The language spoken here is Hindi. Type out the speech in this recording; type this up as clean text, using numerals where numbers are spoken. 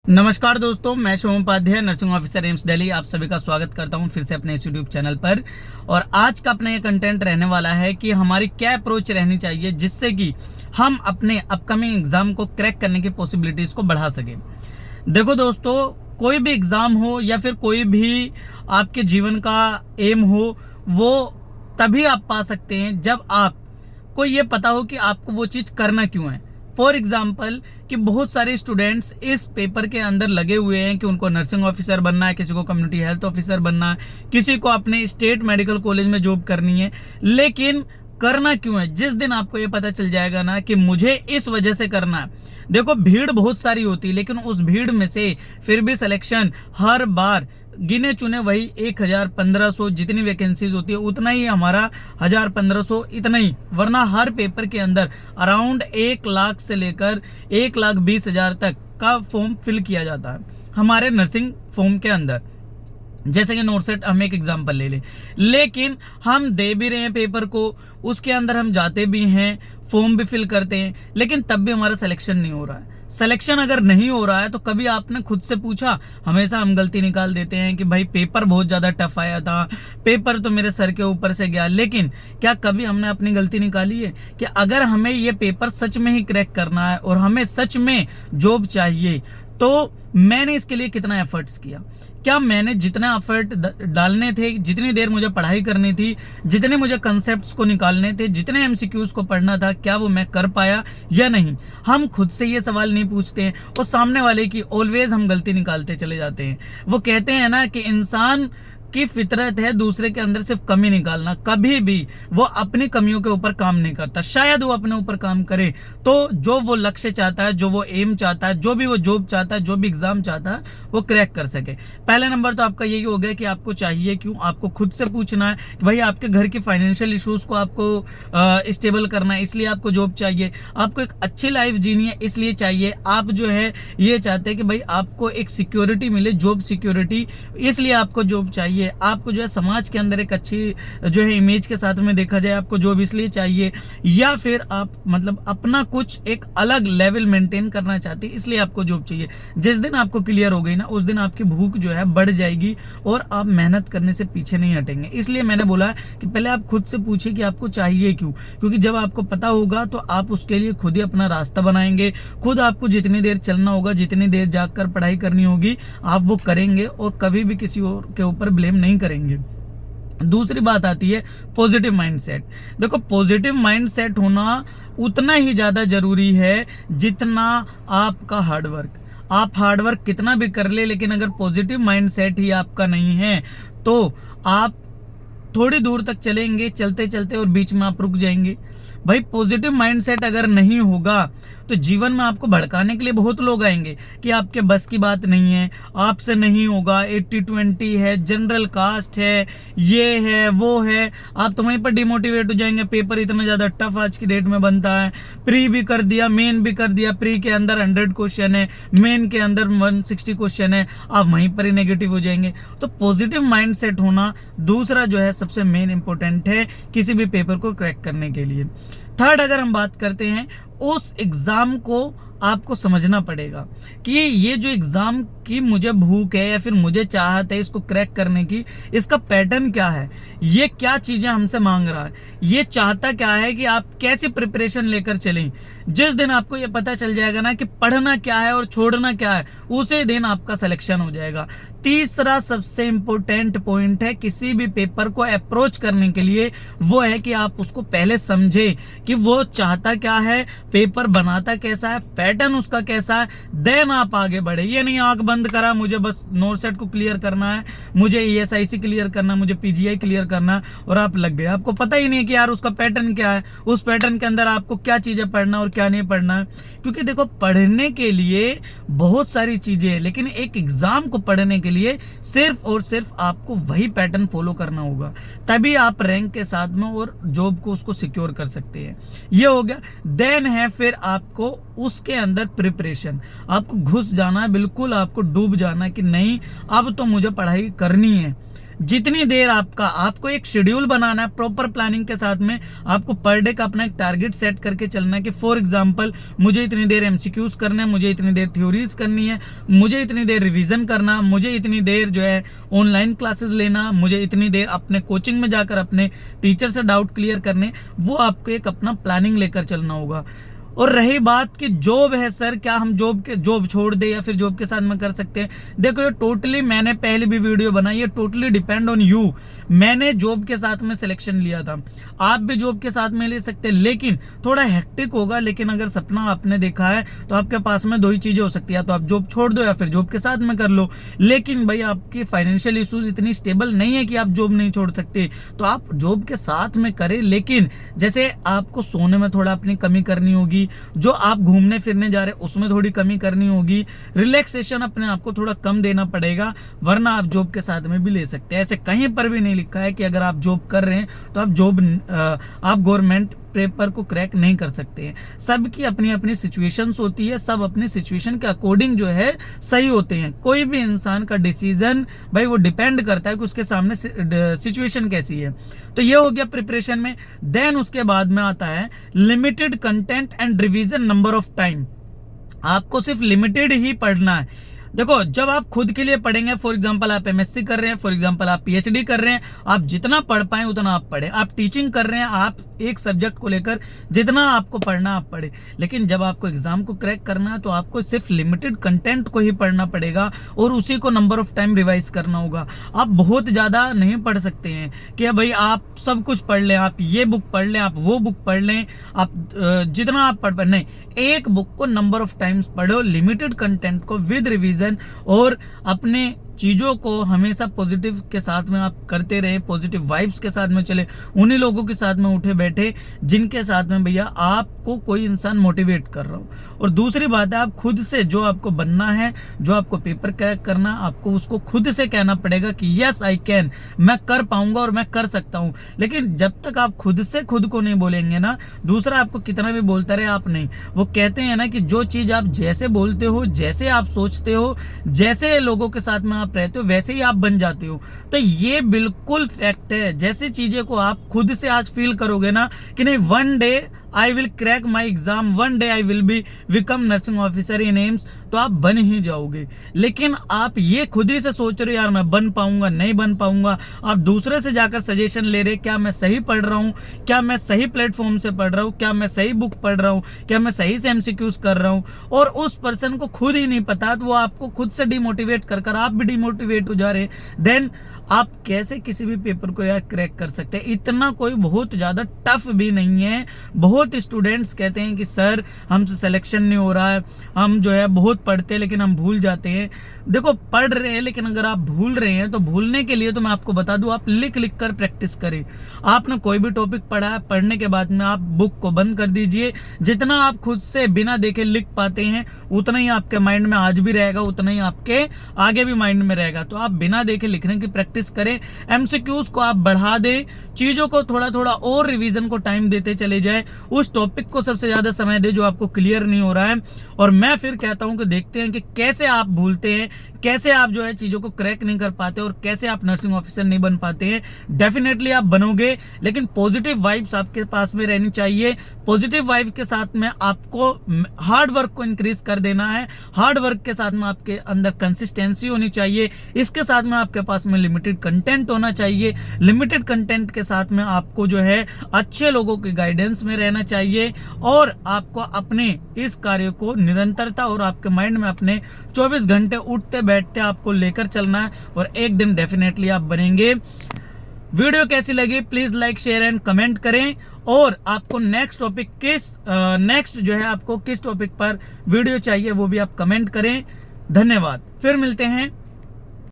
नमस्कार दोस्तों, मैं Shivam Upadhyay, nursing officer AIIMS Delhi. आप सभी का स्वागत करता हूं फिर से अपने इस यूट्यूब चैनल पर। और आज का अपना ये कंटेंट रहने वाला है कि हमारी क्या अप्रोच रहनी चाहिए जिससे कि हम अपने अपकमिंग एग्जाम को क्रैक करने की पॉसिबिलिटीज़ को बढ़ा सकें। देखो दोस्तों, कोई भी एग्ज़ाम हो या फिर कोई भी आपके जीवन का एम हो, वो तभी आप पा सकते हैं जब आपको ये पता हो कि आपको वो चीज़ करना क्यों है। फॉर एग्जाम्पल कि बहुत सारे स्टूडेंट्स इस पेपर के अंदर लगे हुए हैं कि उनको नर्सिंग ऑफिसर बनना है, किसी को कम्युनिटी हेल्थ ऑफिसर बनना है, किसी को अपने स्टेट मेडिकल कॉलेज में जॉब करनी है। लेकिन करना क्यों है? जिस दिन आपको ये पता चल जाएगा ना कि मुझे इस वजह से करना है। देखो, भीड़ बहुत सारी होती है, लेकिन उस भीड़ में से फिर भी सिलेक्शन हर बार गिने चुने वही 1000-1500 जितनी वैकेंसीज होती है उतना ही हमारा 1000-1500 इतना ही, वरना हर पेपर के अंदर अराउंड 1 लाख से लेकर 1,20,000 तक का फॉर्म फिल किया जाता है हमारे नर्सिंग फॉर्म के अंदर। जैसे कि नोटसेट हम एक एग्जांपल ले लें, लेकिन हम दे भी रहे हैं पेपर को, उसके अंदर हम जाते भी हैं, फॉर्म भी फिल करते हैं, लेकिन तब भी हमारा सिलेक्शन नहीं हो रहा है। सिलेक्शन अगर नहीं हो रहा है तो कभी आपने खुद से पूछा? हमेशा हम गलती निकाल देते हैं कि भाई पेपर बहुत ज़्यादा टफ आया था, पेपर तो मेरे सर के ऊपर से गया। लेकिन क्या कभी हमने अपनी गलती निकाली है कि अगर हमें ये पेपर सच में ही क्रैक करना है और हमें सच में जॉब चाहिए, तो मैंने इसके लिए कितना एफर्ट्स किया? क्या मैंने जितना एफर्ट डालने थे, जितनी देर मुझे पढ़ाई करनी थी, जितने मुझे कंसेप्ट्स को निकालने थे, जितने एमसीक्यूज को पढ़ना था, क्या वो मैं कर पाया या नहीं? हम खुद से ये सवाल नहीं पूछते हैं और सामने वाले की ऑलवेज हम गलती निकालते चले जाते हैं। वो कहते हैं ना कि इंसान की फितरत है दूसरे के अंदर सिर्फ कमी निकालना। कभी भी वो अपनी कमियों के ऊपर काम नहीं करता। शायद वो अपने ऊपर काम करे तो जो वो लक्ष्य चाहता है, जो वो एम चाहता है, जो भी वो जॉब चाहता है, जो भी एग्जाम चाहता है, वो क्रैक कर सके। पहला नंबर तो आपका यही हो गया कि आपको चाहिए क्यों। आपको खुद से पूछना है कि भाई आपके घर की फाइनेंशियल इश्यूज को आपको स्टेबल करना है, इसलिए आपको जॉब चाहिए। आपको एक अच्छी लाइफ जीनी है, इसलिए चाहिए। आप जो है ये चाहते हैं कि भाई आपको एक सिक्योरिटी मिले, जॉब सिक्योरिटी, इसलिए आपको जॉब चाहिए। आपको जो है समाज के अंदर एक अच्छी जो है इमेज के साथ में देखा जाए, आपको जॉब इसलिए चाहिए। या फिर आप मतलब अपना कुछ एक अलग लेवल मेंटेन करना चाहते हैं, इसलिए आपको जॉब चाहिए। जिस दिन आपको क्लियर हो गई ना, उस दिन आपकी भूख जो है बढ़ जाएगी और आप मेहनत करने से पीछे नहीं हटेंगे। इसलिए मैंने बोला कि पहले आप खुद से पूछिए कि आपको चाहिए क्यों, क्योंकि जब आपको पता होगा तो आप उसके लिए खुद ही अपना रास्ता बनाएंगे। खुद आपको जितनी देर चलना होगा, जितनी देर जाकर पढ़ाई करनी होगी, आप वो करेंगे और कभी भी किसी और के ऊपर ब्लेम नहीं करेंगे। दूसरी बात आती है पॉजिटिव माइंडसेट। देखो, पॉजिटिव माइंडसेट होना उतना ही ज़्यादा ज़रूरी है जितना आपका हार्डवर्क। आप हार्डवर्क कितना भी कर ले, लेकिन अगर पॉजिटिव माइंडसेट ही आपका नहीं है तो आप थोड़ी दूर तक चलेंगे, चलते चलते, और बीच में आप रुक जाएंगे। भाई, पॉजिटिव माइंडसेट अगर नहीं होगा तो जीवन में आपको भड़काने के लिए बहुत लोग आएंगे कि आपके बस की बात नहीं है, आपसे नहीं होगा, 80-20 है, जनरल कास्ट है, ये है, वो है। आप तो वहीं पर डिमोटिवेट हो जाएंगे। पेपर इतना ज़्यादा टफ आज की डेट में बनता है, प्री भी कर दिया, मेन भी कर दिया। प्री के अंदर 100 क्वेश्चन है, मेन के अंदर 160 क्वेश्चन है, आप वहीं पर ही नेगेटिव हो जाएंगे। तो पॉजिटिव माइंडसेट होना दूसरा जो है सबसे मेन इंपॉर्टेंट है किसी भी पेपर को क्रैक करने के लिए। थर्ड, अगर हम बात करते हैं, उस एग्जाम को आपको समझना पड़ेगा कि ये जो एग्जाम की मुझे भूख है या फिर मुझे चाहत है इसको क्रैक करने की, इसका पैटर्न क्या है, ये क्या चीजें हमसे मांग रहा है, ये चाहता क्या है, कि आप कैसी प्रिपरेशन लेकर चलें। जिस दिन आपको ये पता चल जाएगा ना कि पढ़ना क्या है और छोड़ना क्या है, उसी दिन आपका सिलेक्शन हो जाएगा। तीसरा सबसे इंपॉर्टेंट पॉइंट है किसी भी पेपर को अप्रोच करने के लिए, वो है कि आप उसको पहले समझे कि वो चाहता क्या है, पेपर बनाता कैसा है, पैटर्न उसका कैसा है, देन आप आगे बढ़े। ये नहीं आंख बंद करा, मुझे बस नोटसेट को क्लियर करना है, मुझे ESIC क्लियर करना है, मुझे PGI क्लियर करना है, और आप लग गए। आपको पता ही नहीं कि यार उसका पैटर्न क्या है, उस पैटर्न के अंदर आपको क्या चीजें पढ़ना और क्या नहीं पढ़ना है। क्योंकि देखो, पढ़ने के लिए बहुत सारी चीजें हैं, लेकिन एक एग्जाम को पढ़ने के लिए सिर्फ और सिर्फ आपको वही पैटर्न फॉलो करना होगा, तभी आप रैंक के साथ में और जॉब को उसको सिक्योर कर सकते हैं। ये हो गया। देन है फिर आपको उसके अंदर प्रिपरेशन। आपको घुस जाना है, बिल्कुल आपको डूब जाना है कि नहीं, अब तो मुझे पढ़ाई करनी है। जितनी देर आपको एक शेड्यूल बनाना है प्रॉपर प्लानिंग के साथ में। आपको पर डे का अपना एक टारगेट सेट करके चलना है कि फॉर एग्जांपल मुझे इतनी देर एमसीक्यूज करने हैं, मुझे इतनी देर थ्योरीज करनी है, मुझे इतनी देर रिवीजन करना, मुझे इतनी देर जो है ऑनलाइन क्लासेस लेना, मुझे इतनी देर अपने कोचिंग में जाकर अपने टीचर से डाउट क्लियर करने। वो आपको एक अपना प्लानिंग लेकर चलना होगा। और रही बात कि जॉब है सर, क्या हम जॉब छोड़ दे या फिर जॉब के साथ में कर सकते हैं? देखो ये टोटली, मैंने पहले भी वीडियो बनाई है, टोटली डिपेंड ऑन यू। मैंने जॉब के साथ में सिलेक्शन लिया था, आप भी जॉब के साथ में ले सकते हैं, लेकिन थोड़ा हेक्टिक होगा। लेकिन अगर सपना आपने देखा है तो आपके पास में दो ही चीजें हो सकती है, तो आप जॉब छोड़ दो या फिर जॉब के साथ में कर लो। लेकिन भाई आपकी फाइनेंशियल इश्यूज इतनी स्टेबल नहीं है कि आप जॉब नहीं छोड़ सकते, तो आप जॉब के साथ में करें। लेकिन जैसे आपको सोने में थोड़ा अपनी कमी करनी होगी, जो आप घूमने फिरने जा रहे हैं उसमें थोड़ी कमी करनी होगी, रिलैक्सेशन अपने आप को थोड़ा कम देना पड़ेगा, वरना आप जॉब के साथ में भी ले सकते हैं। ऐसे कहीं पर भी नहीं लिखा है कि अगर आप जॉब कर रहे हैं तो आप गवर्नमेंट पेपर को क्रैक नहीं कर सकते हैं। सबकी अपनी अपनी सिचुएशंस होती है, सब अपनी सिचुएशन के अकॉर्डिंग जो है सही होते हैं। कोई भी इंसान का डिसीजन भाई वो डिपेंड करता है कि उसके सामने सिचुएशन कैसी है। तो ये हो गया प्रिपरेशन में। देन उसके बाद में आता है limited content and revision number of time. आपको सिर्फ लिमिटेड ही पढ़ना है। देखो जब आप खुद के लिए पढ़ेंगे, फॉर एग्जांपल आप एमएससी कर रहे हैं, फॉर एग्जांपल आप पीएचडी कर रहे हैं, आप जितना पढ़ पाए उतना आप पढ़ें। आप टीचिंग कर रहे हैं, आप एक सब्जेक्ट को लेकर जितना आपको पढ़ना आप पढ़े। लेकिन जब आपको एग्जाम को क्रैक करना है तो आपको सिर्फ लिमिटेड कंटेंट को ही पढ़ना पड़ेगा और उसी को नंबर ऑफ टाइम रिवाइज करना होगा। आप बहुत ज़्यादा नहीं पढ़ सकते हैं कि भाई आप सब कुछ पढ़ लें, आप ये बुक पढ़ लें, आप वो बुक पढ़ लें, आप जितना आप पढ़ नहीं, एक बुक को नंबर ऑफ टाइम्स पढ़ो, लिमिटेड कंटेंट को विद रिवीजन, और अपने चीज़ों को हमेशा पॉजिटिव के साथ में आप करते रहे, पॉजिटिव वाइब्स के साथ में चले, उन्हीं लोगों के साथ में उठे बैठे जिनके साथ में भैया आपको कोई इंसान मोटिवेट कर रहा हो। और दूसरी बात है, आप खुद से जो आपको बनना है, जो आपको पेपर क्रैक करना, आपको उसको खुद से कहना पड़ेगा कि यस आई कैन, मैं कर पाऊंगा और मैं कर सकता हूं। लेकिन जब तक आप खुद से खुद को नहीं बोलेंगे ना, दूसरा आपको कितना भी बोलता रहे आप नहीं। वो कहते हैं ना कि जो चीज़ आप जैसे बोलते हो, जैसे आप सोचते हो, जैसे लोगों के साथ में आप रहते हो, वैसे ही आप बन जाते हो। तो ये बिल्कुल फैक्ट है। जैसी चीजें को आप खुद से आज फील करोगे ना कि नहीं, one day I will crack my exam, one day I will be become nursing officer in AIIMS, तो आप बन ही जाओगे। लेकिन आप ये खुद ही से सोच रहे हो यार मैं बन पाऊंगा, नहीं बन पाऊंगा, आप दूसरे से जाकर सजेशन ले रहे, क्या मैं सही पढ़ रहा हूँ, क्या मैं सही प्लेटफॉर्म से पढ़ रहा हूँ, क्या मैं सही बुक पढ़ रहा हूँ, क्या मैं सही से एमसीक्यूज कर रहा हूँ, और उस पर्सन को खुद ही नहीं पता, तो वो आपको खुद से डिमोटिवेट कर आप भी डिमोटिवेट हो जा रहे हैं। देन आप कैसे किसी भी पेपर को यार क्रैक कर सकते हैं? इतना कोई बहुत ज़्यादा टफ भी नहीं है। बहुत स्टूडेंट्स कहते हैं कि सर हमसे सिलेक्शन नहीं हो रहा है, हम जो है बहुत पढ़ते हैं लेकिन हम भूल जाते हैं। देखो पढ़ रहे हैं, लेकिन अगर आप भूल रहे हैं तो भूलने के लिए तो मैं आपको बता दूं, आप लिख लिख कर प्रैक्टिस करें। आपने कोई भी टॉपिक पढ़ा है, पढ़ने के बाद में आप बुक को बंद कर दीजिए। जितना आप खुद से बिना देखे लिख पाते हैं उतना ही आपके माइंड में आज भी रहेगा, उतना ही आपके आगे भी माइंड में रहेगा। तो आप बिना देखे लिखने की प्रैक्टिस करें, एमसीक्यूज को आप बढ़ा दें, चीज़ों को थोड़ा थोड़ा और रिवीजन को टाइम देते चले जाए, उस टॉपिक को सबसे ज़्यादा समय दे जो आपको क्लियर नहीं हो रहा है। और मैं फिर कहता हूं कि देखते हैं कि कैसे आप भूलते हैं, कैसे आप जो है चीज़ों को क्रैक नहीं कर पाते और कैसे आप नर्सिंग ऑफिसर नहीं बन पाते हैं। डेफिनेटली आप बनोगे, लेकिन पॉजिटिव वाइब्स आपके पास में रहनी चाहिए। पॉजिटिव वाइब के साथ में आपको हार्ड वर्क को इंक्रीज कर देना है, हार्ड वर्क के साथ में आपके अंदर कंसिस्टेंसी होनी चाहिए, इसके साथ में आपके पास में लिमिटेड कंटेंट होना चाहिए, लिमिटेड कंटेंट के साथ में आपको जो है अच्छे लोगों के गाइडेंस में रहना चाहिए, और आपको अपने इस कार्य को निरंतरता और आपके माइंड में अपने 24 घंटे उठते बैठते आपको लेकर चलना है, और एक दिन डेफिनेटली आप बनेंगे। वीडियो कैसी लगी please like share and comment करें, और आपको नेक्स्ट जो है आपको किस टॉपिक पर वीडियो चाहिए वो भी आप कमेंट करें। धन्यवाद, फिर मिलते हैं